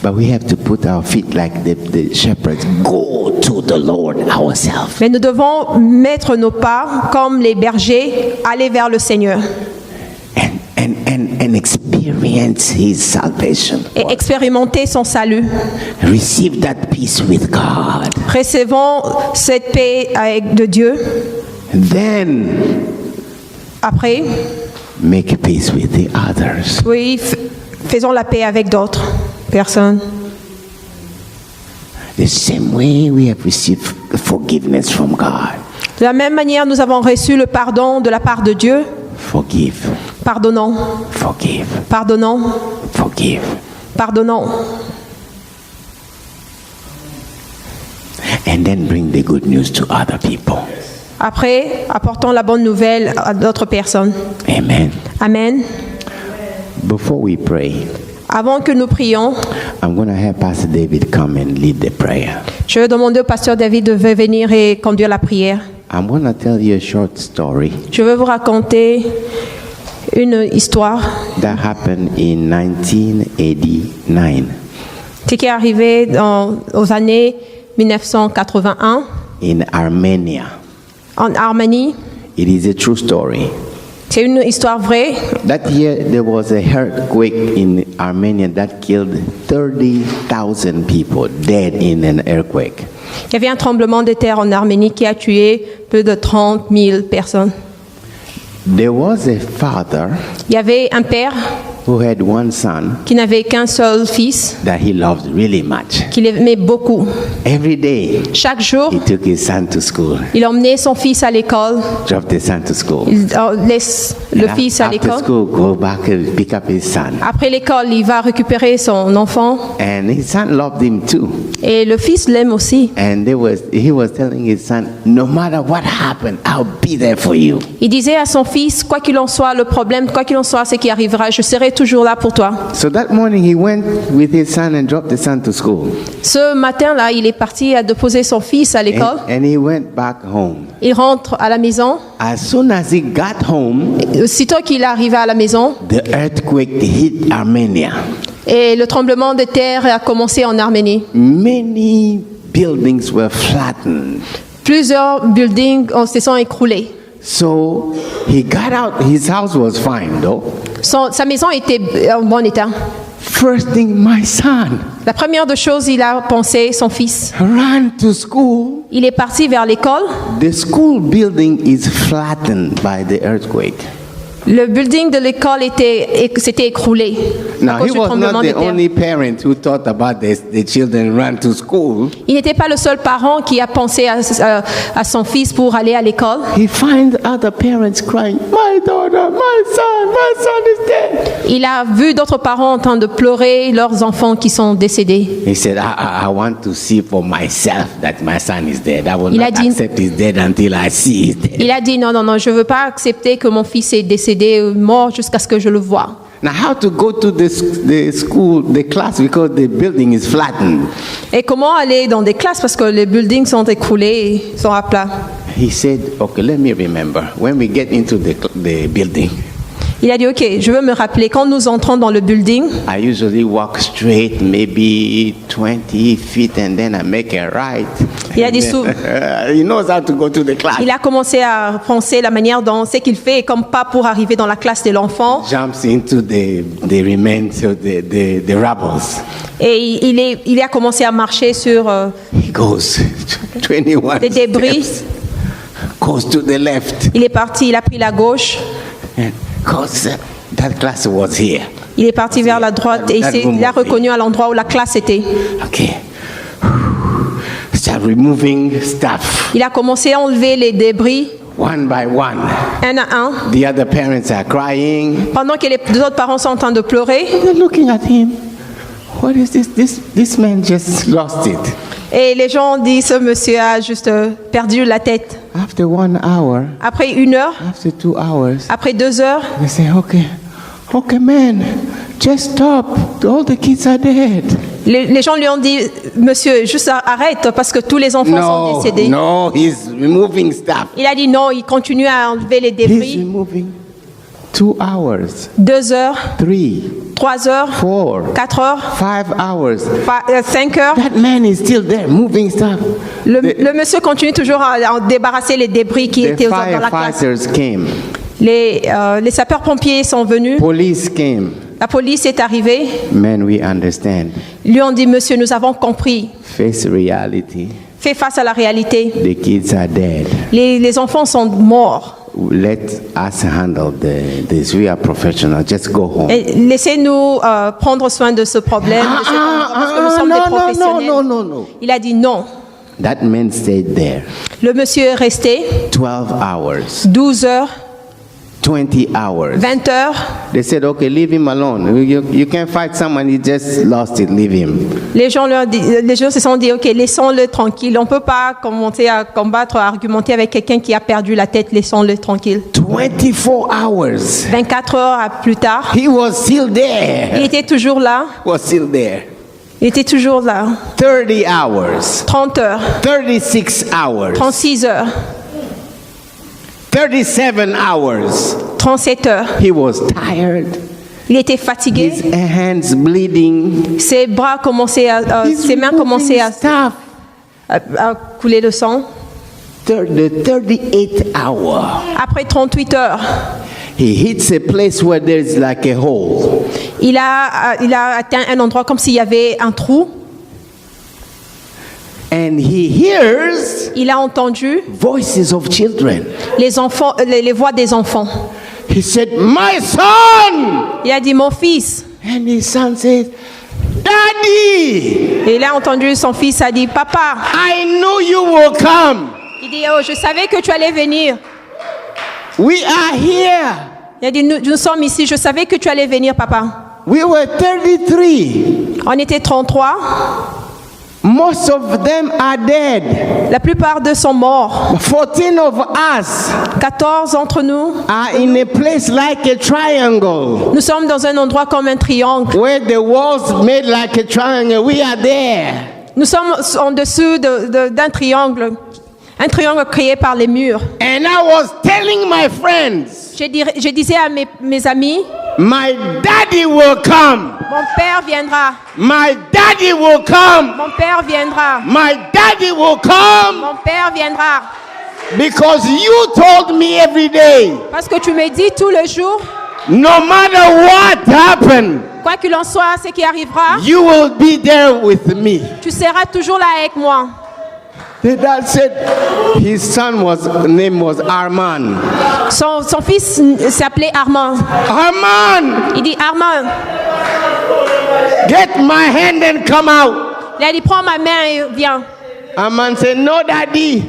[SPEAKER 2] But we have to put our feet like the shepherds. Go to the Lord ourselves.
[SPEAKER 3] Mais nous devons mettre nos pas comme les bergers, aller vers le Seigneur
[SPEAKER 2] And experience His salvation.
[SPEAKER 3] et expérimenter son salut.
[SPEAKER 2] Receive that peace with God.
[SPEAKER 3] Recevons cette paix de Dieu.
[SPEAKER 2] Then
[SPEAKER 3] Après,
[SPEAKER 2] make peace with the others.
[SPEAKER 3] oui, faisons la paix avec d'autres personnes.
[SPEAKER 2] The same way we have received forgiveness from God.
[SPEAKER 3] De la même manière, nous avons reçu le pardon de la part de Dieu.
[SPEAKER 2] Forgive.
[SPEAKER 3] Pardonnons,
[SPEAKER 2] Forgive.
[SPEAKER 3] pardonnons,
[SPEAKER 2] Forgive.
[SPEAKER 3] pardonnons.
[SPEAKER 2] And then bring the good news to other people.
[SPEAKER 3] Après, apportons la bonne nouvelle à d'autres personnes.
[SPEAKER 2] Amen.
[SPEAKER 3] Amen.
[SPEAKER 2] Before we pray,
[SPEAKER 3] Avant que nous prions,
[SPEAKER 2] I'm going to have Pastor David come and lead the prayer.
[SPEAKER 3] je vais demander au pasteur David de venir et conduire la prière.
[SPEAKER 2] I'm going to tell you a short story
[SPEAKER 3] Je vais vous raconter une histoire.
[SPEAKER 2] that happened in 1989
[SPEAKER 3] Ce qui est arrivé aux années 1981
[SPEAKER 2] in Armenia.
[SPEAKER 3] en Arménie.
[SPEAKER 2] It is a true story.
[SPEAKER 3] C'est une histoire vraie.
[SPEAKER 2] That year there was a earthquake in Armenia that killed 30,000 people dead in an earthquake.
[SPEAKER 3] Il y avait un tremblement de terre en Arménie qui a tué plus de 30 000 personnes.
[SPEAKER 2] There was a father
[SPEAKER 3] Il y avait un père
[SPEAKER 2] who had one son
[SPEAKER 3] qui n'avait qu'un seul fils,
[SPEAKER 2] that he loved really much.
[SPEAKER 3] qu'il aimait beaucoup.
[SPEAKER 2] Every day
[SPEAKER 3] Chaque jour,
[SPEAKER 2] he took his son to school,
[SPEAKER 3] il emmenait son fils à l'école.
[SPEAKER 2] dropped his son to school.
[SPEAKER 3] Il laisse le
[SPEAKER 2] And
[SPEAKER 3] fils à
[SPEAKER 2] after
[SPEAKER 3] l'école.
[SPEAKER 2] school, go back and pick up his son.
[SPEAKER 3] Après l'école, il va récupérer son enfant.
[SPEAKER 2] And his son loved him too.
[SPEAKER 3] Et le fils l'aime aussi.
[SPEAKER 2] And he was telling his son, no matter what happened, I'll be there for you.
[SPEAKER 3] Il disait à son fils, quoi qu'il en soit, le problème, quoi qu'il en soit, ce qui arrivera, je serai toujours là pour toi.
[SPEAKER 2] So that morning he went with his son and dropped his son to school.
[SPEAKER 3] Ce matin-là, il est parti à déposer son fils à l'école.
[SPEAKER 2] And he went back home.
[SPEAKER 3] Il rentre à la maison.
[SPEAKER 2] As soon as he got home,
[SPEAKER 3] Aussitôt qu'il est arrivé à la maison,
[SPEAKER 2] the earthquake hit Armenia.
[SPEAKER 3] et le tremblement de terre a commencé en Arménie.
[SPEAKER 2] Many buildings were flattened.
[SPEAKER 3] Plusieurs buildings se sont écroulés.
[SPEAKER 2] So he got out. His house was fine though.
[SPEAKER 3] Sa maison était en bon état.
[SPEAKER 2] First thing, my son
[SPEAKER 3] La première des choses, il a pensé, son fils.
[SPEAKER 2] ran to school.
[SPEAKER 3] Il est parti vers l'école.
[SPEAKER 2] The school building is flattened by the earthquake.
[SPEAKER 3] Le building de l'école s'était écroulé à
[SPEAKER 2] Now,
[SPEAKER 3] cause
[SPEAKER 2] he
[SPEAKER 3] du
[SPEAKER 2] was
[SPEAKER 3] tremblement
[SPEAKER 2] not
[SPEAKER 3] de
[SPEAKER 2] the
[SPEAKER 3] terre.
[SPEAKER 2] only parent who thought about this, the children run to school.
[SPEAKER 3] Il n'était pas le seul parent qui a pensé à son fils pour aller à l'école.
[SPEAKER 2] He finds other parents crying, my daughter, my son is dead.
[SPEAKER 3] Il a vu d'autres parents en train de pleurer leurs enfants qui sont décédés.
[SPEAKER 2] He said, I want to see for myself that my son is dead. I will
[SPEAKER 3] Il a
[SPEAKER 2] not
[SPEAKER 3] dit-
[SPEAKER 2] accept he's dead until I see he's dead.
[SPEAKER 3] Il a dit non, je ne veux pas accepter que mon fils est décédé, mort, jusqu'à ce que je le voie.
[SPEAKER 2] Now, how to go to the school, the class, because the building is flattened?
[SPEAKER 3] Et comment aller dans des classes parce que les buildings sont écroulés et sont à plat.
[SPEAKER 2] He said, okay, let me remember. When we get into the building,
[SPEAKER 3] Il a dit ok, je veux me rappeler, quand nous entrons dans le building,
[SPEAKER 2] I usually walk straight, maybe 20 feet, and then I make a right.
[SPEAKER 3] Il a dit sous-
[SPEAKER 2] He knows how to go to the class.
[SPEAKER 3] il a commencé à penser la manière dont ce qu'il fait, comme pas pour arriver dans la classe de l'enfant.
[SPEAKER 2] Jumps into the remains of the rubbles.
[SPEAKER 3] Et il a commencé à marcher sur
[SPEAKER 2] He goes 21
[SPEAKER 3] des débris.
[SPEAKER 2] steps, goes to the left,
[SPEAKER 3] Il est parti, il a pris la gauche.
[SPEAKER 2] and goes, that class was here.
[SPEAKER 3] Il est parti vers la droite et il a reconnu à l'endroit où la classe était.
[SPEAKER 2] Okay. Start removing stuff.
[SPEAKER 3] Il a commencé à enlever les débris.
[SPEAKER 2] one by one.
[SPEAKER 3] un à un,
[SPEAKER 2] The other parents are crying.
[SPEAKER 3] pendant que les deux autres parents sont en train de pleurer.
[SPEAKER 2] They're looking at him. What is this? This man just lost it.
[SPEAKER 3] Et les gens disent, ce monsieur a juste perdu la tête.
[SPEAKER 2] After 1 hour,
[SPEAKER 3] Après 1 heure,
[SPEAKER 2] after 2 hours,
[SPEAKER 3] après 2 heures,
[SPEAKER 2] they say, okay, man, just stop. All the kids are dead.
[SPEAKER 3] les gens lui ont dit, monsieur, juste arrête parce que tous les enfants sont décédés.
[SPEAKER 2] No, he's removing stuff.
[SPEAKER 3] Il a dit non, il continue à enlever les
[SPEAKER 2] He's
[SPEAKER 3] débris.
[SPEAKER 2] removing 2 hours,
[SPEAKER 3] 2 heures,
[SPEAKER 2] 3,
[SPEAKER 3] 3 heures,
[SPEAKER 2] 4,
[SPEAKER 3] 4 heures,
[SPEAKER 2] 5 hours.
[SPEAKER 3] 5 heures.
[SPEAKER 2] That man is still there, moving stuff.
[SPEAKER 3] Le monsieur continue toujours à débarrasser les débris qui
[SPEAKER 2] The
[SPEAKER 3] étaient dans la classe.
[SPEAKER 2] firefighters came.
[SPEAKER 3] Les sapeurs-pompiers sont venus.
[SPEAKER 2] Police came.
[SPEAKER 3] La police est arrivée.
[SPEAKER 2] Man, we understand.
[SPEAKER 3] Lui ont dit, monsieur, nous avons compris.
[SPEAKER 2] Face reality.
[SPEAKER 3] Fais face à la réalité.
[SPEAKER 2] The kids are dead.
[SPEAKER 3] Les enfants sont morts.
[SPEAKER 2] Let us handle this. We are professionals. Just go home.
[SPEAKER 3] Et laissez-nous prendre soin de ce problème, de cet endroit, parce que nous sommes des professionnels.
[SPEAKER 2] No.
[SPEAKER 3] Il a dit non.
[SPEAKER 2] That man stayed there.
[SPEAKER 3] Le monsieur est resté
[SPEAKER 2] 12 hours.
[SPEAKER 3] 12 heures,
[SPEAKER 2] 20 hours.
[SPEAKER 3] 20 heures.
[SPEAKER 2] They said, okay, leave him alone. You can't fight someone, he just lost it. Leave him.
[SPEAKER 3] Les gens se sont dit, ok, laissons-le tranquille. On ne peut pas commencer à combattre, à argumenter avec quelqu'un qui a perdu la tête. Laissons-le tranquille.
[SPEAKER 2] 24 hours.
[SPEAKER 3] 24 heures plus tard,
[SPEAKER 2] He was still
[SPEAKER 3] il
[SPEAKER 2] there.
[SPEAKER 3] était toujours là.
[SPEAKER 2] Was still there.
[SPEAKER 3] Il était toujours là.
[SPEAKER 2] 30 hours.
[SPEAKER 3] 30 heures,
[SPEAKER 2] 36 hours.
[SPEAKER 3] 36 heures,
[SPEAKER 2] 37 hours.
[SPEAKER 3] 37 heures.
[SPEAKER 2] He was tired.
[SPEAKER 3] Il était fatigué.
[SPEAKER 2] His hands bleeding.
[SPEAKER 3] Ses bras commençaient ses mains commençaient
[SPEAKER 2] stuff.
[SPEAKER 3] à couler le sang.
[SPEAKER 2] The 38th hour.
[SPEAKER 3] Après 38 heures,
[SPEAKER 2] He hits a place where there's like a hole.
[SPEAKER 3] il a atteint un endroit comme s'il y avait un trou.
[SPEAKER 2] And he hears
[SPEAKER 3] Il a entendu
[SPEAKER 2] voices of children.
[SPEAKER 3] les voix des enfants.
[SPEAKER 2] He said, my son!
[SPEAKER 3] Il a dit, mon fils.
[SPEAKER 2] And his son says, Daddy!
[SPEAKER 3] Et il a entendu son fils a dit, papa.
[SPEAKER 2] I knew you will come.
[SPEAKER 3] Il dit, oh, je savais que tu allais venir.
[SPEAKER 2] We are here.
[SPEAKER 3] Il a dit, nous sommes ici, je savais que tu allais venir, papa.
[SPEAKER 2] We were 33.
[SPEAKER 3] On était 33.
[SPEAKER 2] Most of them are dead.
[SPEAKER 3] La plupart d'eux sont morts.
[SPEAKER 2] 14 of us
[SPEAKER 3] 14 d'entre nous.
[SPEAKER 2] are in a place like a triangle.
[SPEAKER 3] Nous sommes dans un endroit comme un triangle.
[SPEAKER 2] Where the walls made like a triangle, we are there.
[SPEAKER 3] Nous sommes en dessous d'un triangle. Un triangle créé par les murs.
[SPEAKER 2] And I was telling my friends,
[SPEAKER 3] Je disais à mes amis,
[SPEAKER 2] my daddy will come.
[SPEAKER 3] mon père viendra.
[SPEAKER 2] My daddy will come.
[SPEAKER 3] Mon père viendra.
[SPEAKER 2] My daddy will come.
[SPEAKER 3] Mon père viendra.
[SPEAKER 2] Because you told me every day,
[SPEAKER 3] Parce que tu me dis tout le jour,
[SPEAKER 2] no matter what happened,
[SPEAKER 3] quoi qu'il en soit, ce qui arrivera,
[SPEAKER 2] you will be there with me.
[SPEAKER 3] tu seras toujours là avec moi.
[SPEAKER 2] The dad said his name was Arman.
[SPEAKER 3] Son fils s'appelait Armand.
[SPEAKER 2] Arman,
[SPEAKER 3] Il dit, Armand,
[SPEAKER 2] get my hand and come out.
[SPEAKER 3] il a dit, prends ma main et viens.
[SPEAKER 2] Arman said, no, daddy.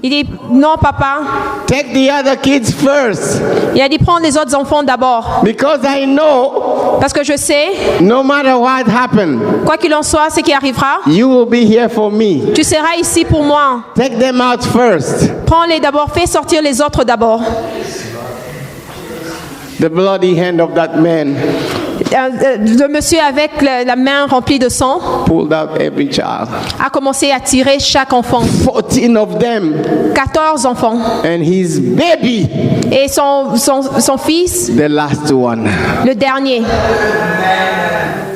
[SPEAKER 3] Il dit, non, papa.
[SPEAKER 2] Take the other kids first.
[SPEAKER 3] Il a dit, prends les autres enfants d'abord.
[SPEAKER 2] Because I know,
[SPEAKER 3] Parce que je sais,
[SPEAKER 2] no matter what happened,
[SPEAKER 3] quoi qu'il en soit, ce qui arrivera,
[SPEAKER 2] you will be here for me.
[SPEAKER 3] tu seras ici pour moi.
[SPEAKER 2] Take them out first.
[SPEAKER 3] Prends-les d'abord, fais sortir les autres d'abord.
[SPEAKER 2] The bloody hand of that man
[SPEAKER 3] Le monsieur avec la main remplie de sang
[SPEAKER 2] pulled out every child.
[SPEAKER 3] a commencé à tirer chaque enfant.
[SPEAKER 2] 14 of them.
[SPEAKER 3] 14 enfants.
[SPEAKER 2] And his baby,
[SPEAKER 3] Et son fils,
[SPEAKER 2] the last one.
[SPEAKER 3] le dernier,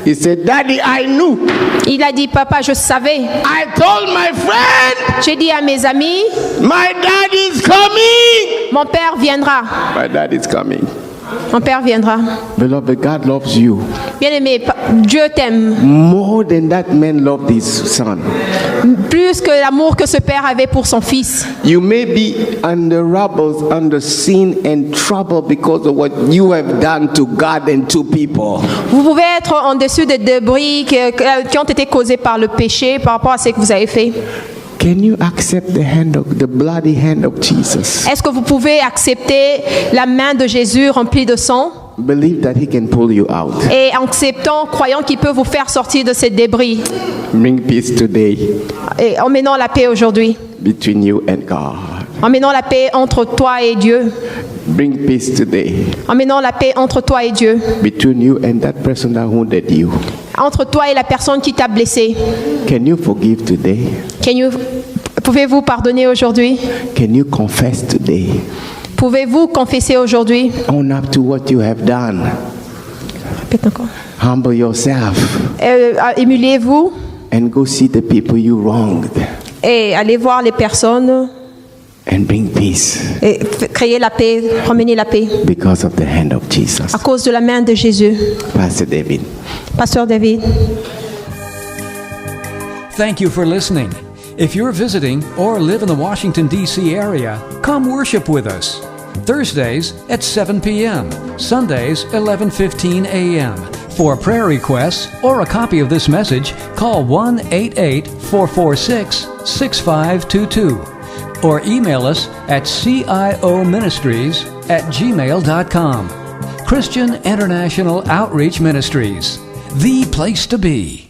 [SPEAKER 2] He said, Daddy, I knew.
[SPEAKER 3] il a dit, papa, je savais.
[SPEAKER 2] I told my friend,
[SPEAKER 3] J'ai dit à mes amis,
[SPEAKER 2] my dad is coming.
[SPEAKER 3] mon père viendra.
[SPEAKER 2] My dad is coming.
[SPEAKER 3] Mon père viendra.
[SPEAKER 2] Beloved, God loves you.
[SPEAKER 3] Bien-aimé, Dieu t'aime.
[SPEAKER 2] More than that man loved his son.
[SPEAKER 3] Plus que l'amour que ce père avait pour son fils.
[SPEAKER 2] You may be under rubble, under sin and trouble because of what you have done to God and to people.
[SPEAKER 3] Vous pouvez être en dessus des débris qui ont été causés par le péché par rapport à ce que vous avez fait.
[SPEAKER 2] Can you accept the bloody hand of Jesus?
[SPEAKER 3] Est-ce que vous pouvez accepter la main de Jésus remplie de sang
[SPEAKER 2] Believe that he can pull you out.
[SPEAKER 3] et en acceptant, croyant qu'il peut vous faire sortir de ces débris
[SPEAKER 2] Bring peace today
[SPEAKER 3] et emmenant la paix aujourd'hui,
[SPEAKER 2] between you and God.
[SPEAKER 3] emmenant la paix entre toi et Dieu,
[SPEAKER 2] Bring peace today
[SPEAKER 3] emmenant la paix entre toi et Dieu,
[SPEAKER 2] between you and that person that wounded you.
[SPEAKER 3] entre toi et la personne qui t'a blessé.
[SPEAKER 2] Can you forgive today?
[SPEAKER 3] Pouvez-vous pardonner aujourd'hui?
[SPEAKER 2] Can you confess today?
[SPEAKER 3] Pouvez-vous confesser aujourd'hui?
[SPEAKER 2] Own up to what you have done.
[SPEAKER 3] Répète encore.
[SPEAKER 2] Humble yourself
[SPEAKER 3] Humiliez-vous
[SPEAKER 2] and go see the people you wronged
[SPEAKER 3] et allez voir les personnes
[SPEAKER 2] and bring peace
[SPEAKER 3] et créer la paix, ramener la paix
[SPEAKER 2] because of the hand of Jesus.
[SPEAKER 3] à cause de la main de Jésus.
[SPEAKER 2] Pastor David.
[SPEAKER 3] Pasteur David.
[SPEAKER 1] Thank you for listening. If you're visiting or live in the Washington, D.C. area, come worship with us. Thursdays at 7 p.m., Sundays 11:15 a.m. For prayer requests or a copy of this message, call 1-888-446-6522 or email us at cioministries@gmail.com. Christian International Outreach Ministries, the place to be.